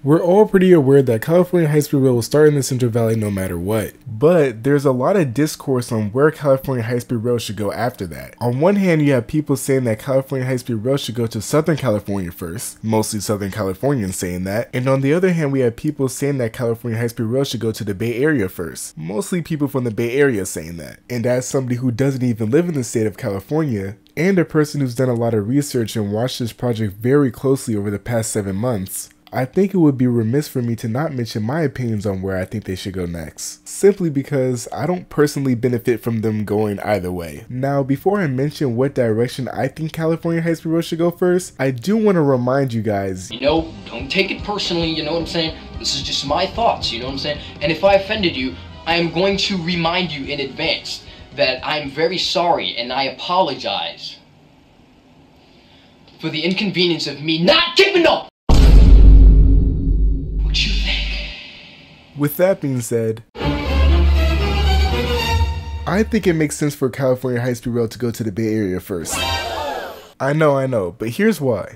We're all pretty aware that California high-speed rail will start in the Central Valley no matter what, but there's a lot of discourse on where California high-speed rail should go after that. On one hand, you have people saying that California high-speed rail should go to Southern California first, mostly Southern Californians saying that, and on the other hand, we have people saying that California high-speed rail should go to the Bay Area first, mostly people from the Bay Area saying that. And as somebody who doesn't even live in the state of California, and a person who's done a lot of research and watched this project very closely over the past 7 months, I think it would be remiss for me to not mention my opinions on where I think they should go next, simply because I don't personally benefit from them going either way. Now, before I mention what direction I think California high-speed rail should go first, I do want to remind you guys, don't take it personally, you know what I'm saying? This is just my thoughts, you know what I'm saying? And if I offended you, I am going to remind you in advance that I'm very sorry and I apologize for the inconvenience of me not keeping up. What you think? With that being said, I think it makes sense for California high-speed rail to go to the Bay Area first. I know, but here's why.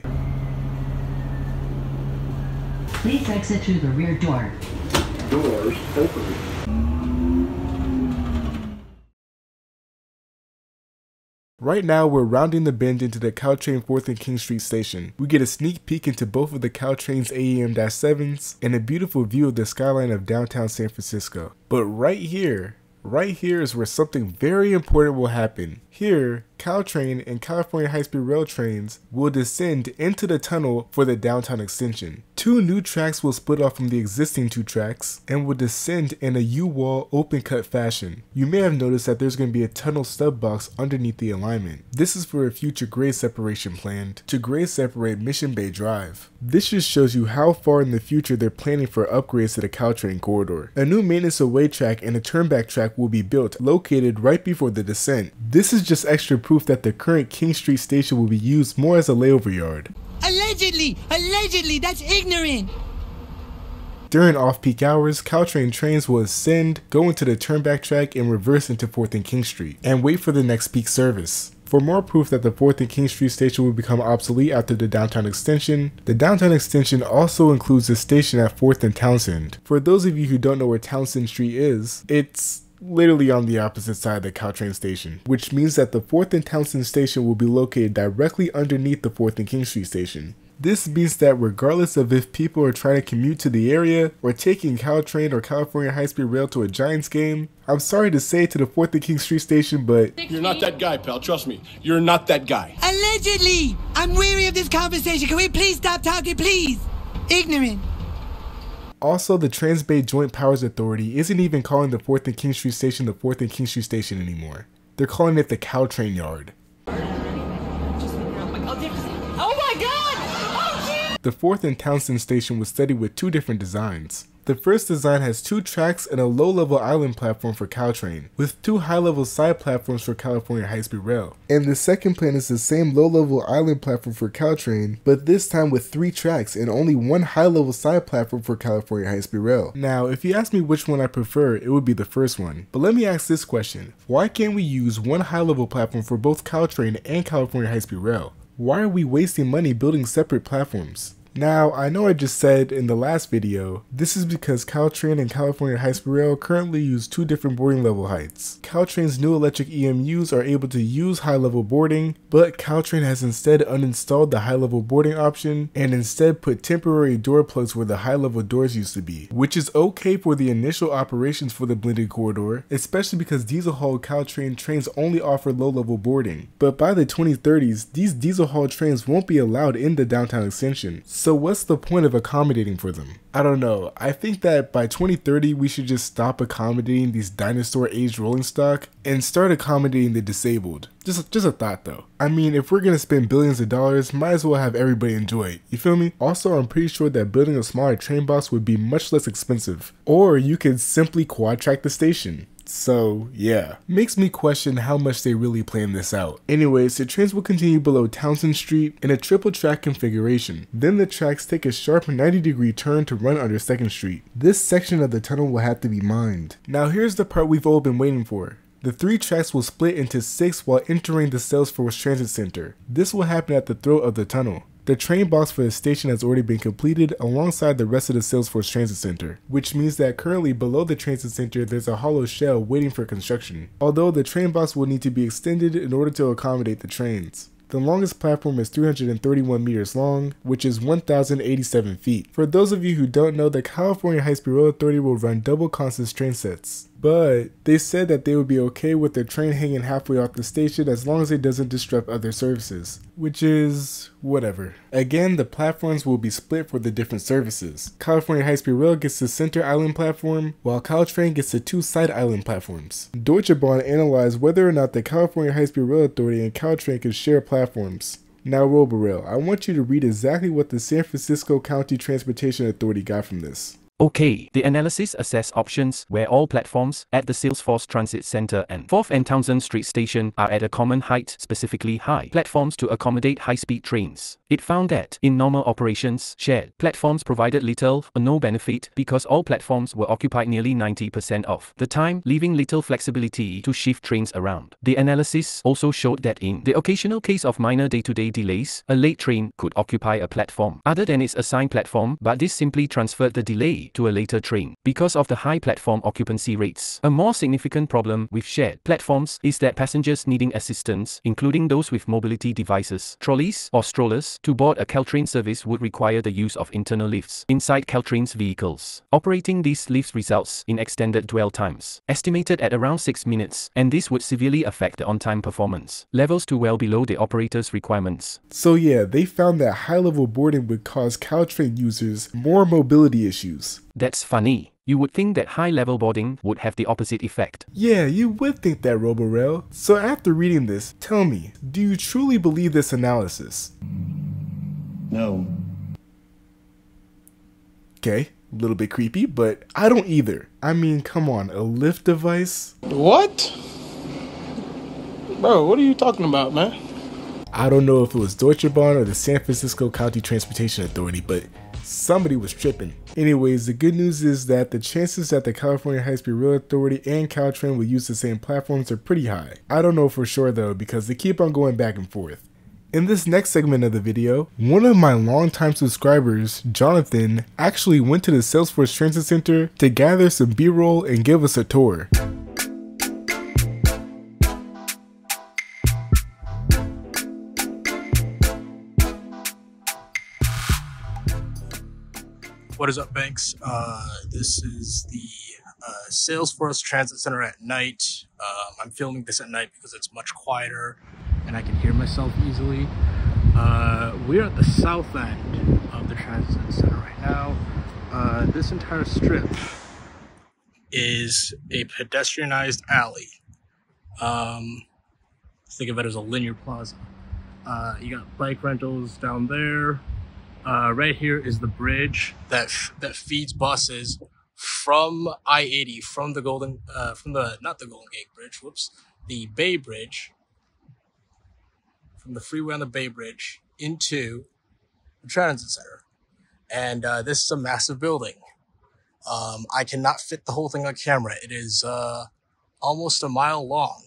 Please exit through the rear door. Doors open. Right now, we're rounding the bend into the Caltrain 4th and King Street station. We get a sneak peek into both of the Caltrain's AEM-7s and a beautiful view of the skyline of downtown San Francisco. But right here is where something very important will happen. Here, Caltrain and California high-speed rail trains will descend into the tunnel for the downtown extension. 2 new tracks will split off from the existing 2 tracks and will descend in a U-wall open cut fashion. You may have noticed that there's going to be a tunnel stub box underneath the alignment. This is for a future grade separation planned to grade separate Mission Bay Drive. This just shows you how far in the future they're planning for upgrades to the Caltrain corridor. A new maintenance away track and a turnback track will be built, located right before the descent. This is just extra proof that the current King Street station will be used more as a layover yard. Allegedly, that's ignorant. During off-peak hours, Caltrain trains will ascend, go into the turnback track, and reverse into 4th and King Street, and wait for the next peak service. For more proof that the 4th and King Street station will become obsolete after the downtown extension, the downtown extension also includes the station at 4th and Townsend. For those of you who don't know where Townsend Street is, it's literally on the opposite side of the Caltrain station, which means that the 4th and Townsend station will be located directly underneath the 4th and King Street station. This means that regardless of if people are trying to commute to the area or taking Caltrain or California high-speed rail to a Giants game, I'm sorry to say to the 4th and King Street station, but you're not that guy, pal. Trust me. You're not that guy. Allegedly! I'm weary of this conversation. Can we please stop talking, please? Ignorant. Also, the Trans-Bay Joint Powers Authority isn't even calling the 4th and King Street station the 4th and King Street station anymore. They're calling it the Caltrain yard. The 4th and Townsend station was studied with 2 different designs. The first design has 2 tracks and a low-level island platform for Caltrain, with 2 high-level side platforms for California high-speed rail. And the second plan is the same low-level island platform for Caltrain, but this time with 3 tracks and only 1 high-level side platform for California high-speed rail. Now, if you ask me which one I prefer, it would be the first one. But let me ask this question: why can't we use 1 high-level platform for both Caltrain and California high-speed rail? Why are we wasting money building separate platforms? Now, I know I just said in the last video, this is because Caltrain and California high-speed rail currently use 2 different boarding level heights. Caltrain's new electric EMUs are able to use high-level boarding, but Caltrain has instead uninstalled the high-level boarding option and instead put temporary door plugs where the high-level doors used to be, which is okay for the initial operations for the blended corridor, especially because diesel-hauled Caltrain trains only offer low-level boarding. But by the 2030s, these diesel-hauled trains won't be allowed in the downtown extension. So what's the point of accommodating for them? I don't know. I think that by 2030 we should just stop accommodating these dinosaur-aged rolling stock and start accommodating the disabled. Just a thought though. I mean, if we're gonna spend billions of dollars, might as well have everybody enjoy it. You feel me? Also, I'm pretty sure that building a smaller train box would be much less expensive. Or you could simply quad track the station. So yeah, makes me question how much they really planned this out. Anyways, the trains will continue below Townsend Street in a triple track configuration. Then the tracks take a sharp 90-degree turn to run under 2nd Street. This section of the tunnel will have to be mined. Now here's the part we've all been waiting for. The 3 tracks will split into 6 while entering the Salesforce Transit Center. This will happen at the throat of the tunnel. The train box for the station has already been completed alongside the rest of the Salesforce Transit Center, which means that currently below the transit center there's a hollow shell waiting for construction, although the train box will need to be extended in order to accommodate the trains. The longest platform is 331 meters long, which is 1,087 feet. For those of you who don't know, the California High-Speed Rail Authority will run double consist train sets. But they said that they would be okay with their train hanging halfway off the station as long as it doesn't disrupt other services, which is whatever. Again, the platforms will be split for the different services. California High-Speed Rail gets the center island platform, while Caltrain gets the two side island platforms. Deutsche Bahn analyzed whether or not the California High-Speed Rail Authority and Caltrain could share platforms. Now RoboRail, I want you to read exactly what the San Francisco County Transportation Authority got from this. Okay, the analysis assessed options where all platforms at the Salesforce Transit Center and 4th and Townsend Street Station are at a common height, specifically high platforms to accommodate high-speed trains. It found that, in normal operations, shared platforms provided little or no benefit because all platforms were occupied nearly 90% of the time, leaving little flexibility to shift trains around. The analysis also showed that in the occasional case of minor day-to-day delays, a late train could occupy a platform other than its assigned platform, but this simply transferred the delay to a later train because of the high platform occupancy rates. A more significant problem with shared platforms is that passengers needing assistance, including those with mobility devices, trolleys, or strollers, to board a Caltrain service would require the use of internal lifts inside Caltrain's vehicles. Operating these lifts results in extended dwell times, estimated at around 6 minutes, and this would severely affect the on-time performance levels to well below the operator's requirements. So yeah, they found that high-level boarding would cause Caltrain users more mobility issues. That's funny. You would think that high-level boarding would have the opposite effect. Yeah, you would think that, RoboRail. So after reading this, tell me, do you truly believe this analysis? No. Okay, a little bit creepy, but I don't either. I mean, come on, a lift device? What? Bro, what are you talking about, man? I don't know if it was Deutsche Bahn or the San Francisco County Transportation Authority, but somebody was tripping. Anyways, the good news is that the chances that the California High-Speed Rail Authority and Caltrain will use the same platforms are pretty high. I don't know for sure though, because they keep on going back and forth. In this next segment of the video, one of my longtime subscribers, Jonathan, actually went to the Salesforce Transit Center to gather some B-roll and give us a tour. What is up, Banks? This is the Salesforce Transit Center at night. I'm filming this at night because it's much quieter and I can hear myself easily. We're at the south end of the Transit Center right now. This entire strip is a pedestrianized alley. Think of it as a linear plaza. You got bike rentals down there. Right here is the bridge that feeds buses from I-80, from the not the Golden Gate Bridge, whoops, the Bay Bridge, from the freeway on the Bay Bridge into the Transit Center. And this is a massive building. I cannot fit the whole thing on camera. It is almost a mile long.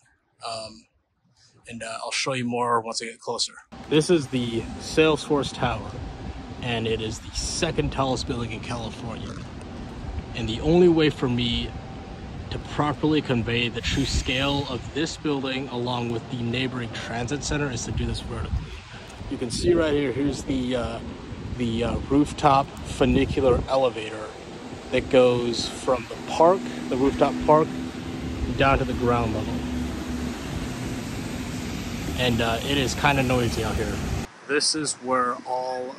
And I'll show you more once I get closer. This is the Salesforce Tower, and it is the second tallest building in California. And the only way for me to properly convey the true scale of this building along with the neighboring transit center is to do this vertically. You can see right here, here's the rooftop funicular elevator that goes from the park, the rooftop park, down to the ground level. And it is kind of noisy out here. This is where all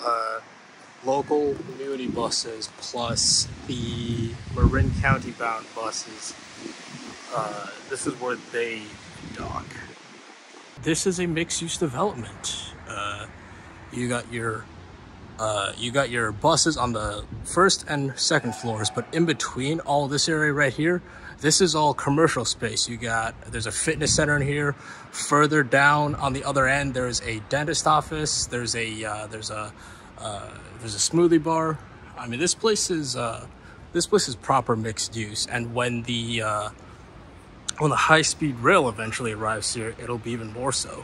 local community buses plus the Marin County bound buses, this is where they dock. This is a mixed-use development. You got your buses on the first and second floors, but in between all this area right here, this is all commercial space. There's a fitness center in here. Further down on the other end, there's a dentist office. There's a smoothie bar. I mean, this place is proper mixed use. And when the high-speed rail eventually arrives here, it'll be even more so.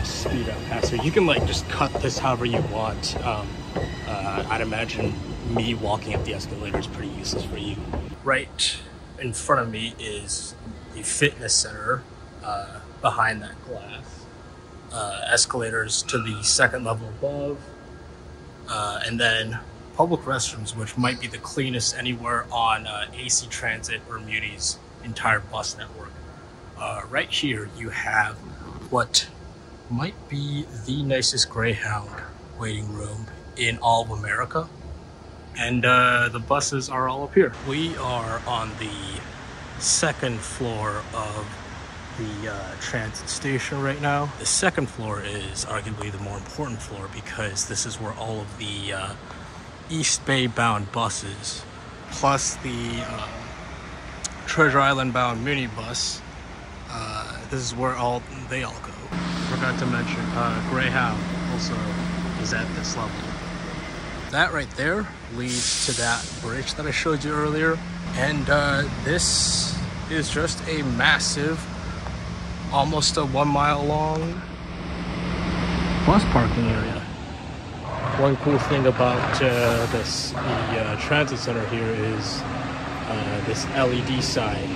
speed up faster. You can like just cut this however you want. I'd imagine me walking up the escalator is pretty useless for you. Right in front of me is the fitness center behind that glass. Escalators to the second level above, and then public restrooms, which might be the cleanest anywhere on AC Transit or Muni's entire bus network. Right here you have what might be the nicest Greyhound waiting room in all of America, and the buses are all up here. We are on the second floor of the transit station right now. The second floor is arguably the more important floor because this is where all of the East Bay bound buses, plus the Treasure Island bound minibus, this is where they all go. Forgot to mention Greyhound also is at this level. That right there leads to that bridge that I showed you earlier, and this is just a massive, almost a 1 mile long bus parking area. One cool thing about the transit center here is this LED sign,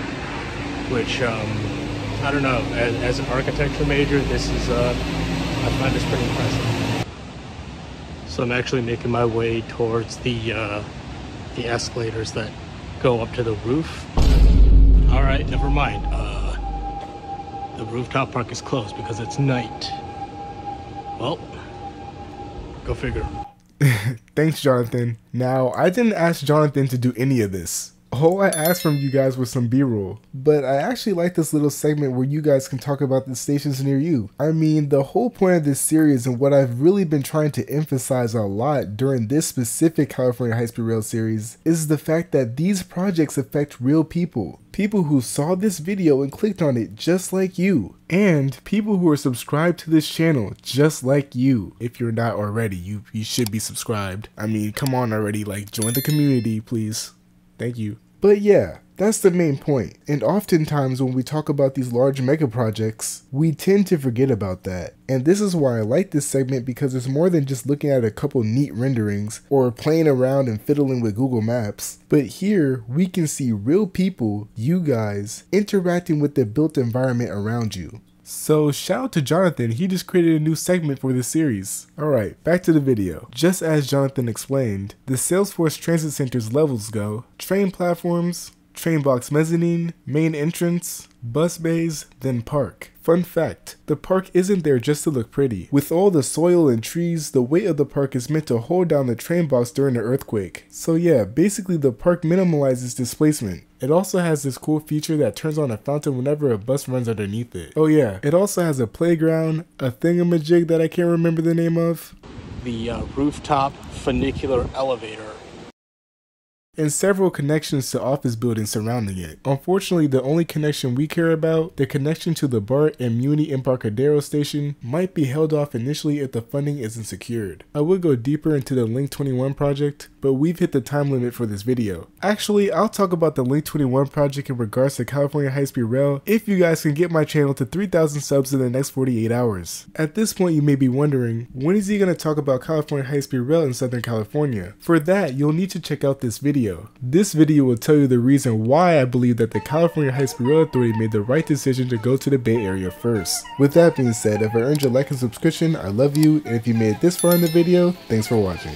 which I don't know, as an architecture major, this is I find this pretty impressive. So I'm actually making my way towards the escalators that go up to the roof. All right, never mind. The rooftop park is closed because it's night. Well, go figure. Thanks, Jonathan. Now, I didn't ask Jonathan to do any of this. All I asked from you guys was some B-roll, but I actually like this little segment where you guys can talk about the stations near you. I mean, the whole point of this series and what I've really been trying to emphasize a lot during this specific California High-Speed Rail series is the fact that these projects affect real people. People who saw this video and clicked on it just like you. And people who are subscribed to this channel just like you. If you're not already, you should be subscribed. I mean, come on already, like, join the community, please. Thank you. But yeah, that's the main point. And oftentimes when we talk about these large mega projects, we tend to forget about that. And this is why I like this segment, because it's more than just looking at a couple neat renderings or playing around and fiddling with Google Maps. But here we can see real people, you guys, interacting with the built environment around you. So shout out to Jonathan, he just created a new segment for this series. Alright, back to the video. Just as Jonathan explained, the Salesforce Transit Center's levels go: train platforms, train box mezzanine, main entrance, bus bays, then park. Fun fact, the park isn't there just to look pretty. With all the soil and trees, the weight of the park is meant to hold down the train box during the earthquake. So yeah, basically the park minimalizes displacement. It also has this cool feature that turns on a fountain whenever a bus runs underneath it. Oh yeah, it also has a playground, a thingamajig that I can't remember the name of, the rooftop funicular elevator, and several connections to office buildings surrounding it. Unfortunately, the only connection we care about, the connection to the BART and Muni Embarcadero station, might be held off initially if the funding isn't secured. I would go deeper into the Link 21 project, but we've hit the time limit for this video. Actually, I'll talk about the Link 21 project in regards to California High-Speed Rail if you guys can get my channel to 3,000 subs in the next 48 hours. At this point, you may be wondering, when is he going to talk about California High-Speed Rail in Southern California? For that, you'll need to check out this video. This video will tell you the reason why I believe that the California High-Speed Rail Authority made the right decision to go to the Bay Area first. With that being said, if I earned your like and subscription, I love you, and if you made it this far in the video, thanks for watching.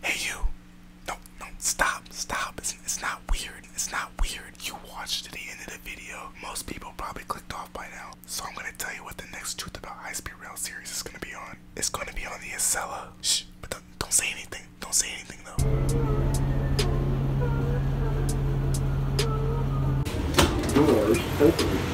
Hey you! No, stop, it's not weird, you watched to the end of the video. Most people probably clicked off by now, so I'm gonna tell you what the next Truth About High-Speed Rail series is gonna be on. It's gonna be on the CAHSRA. Shh, but don't say anything, though. Doors open.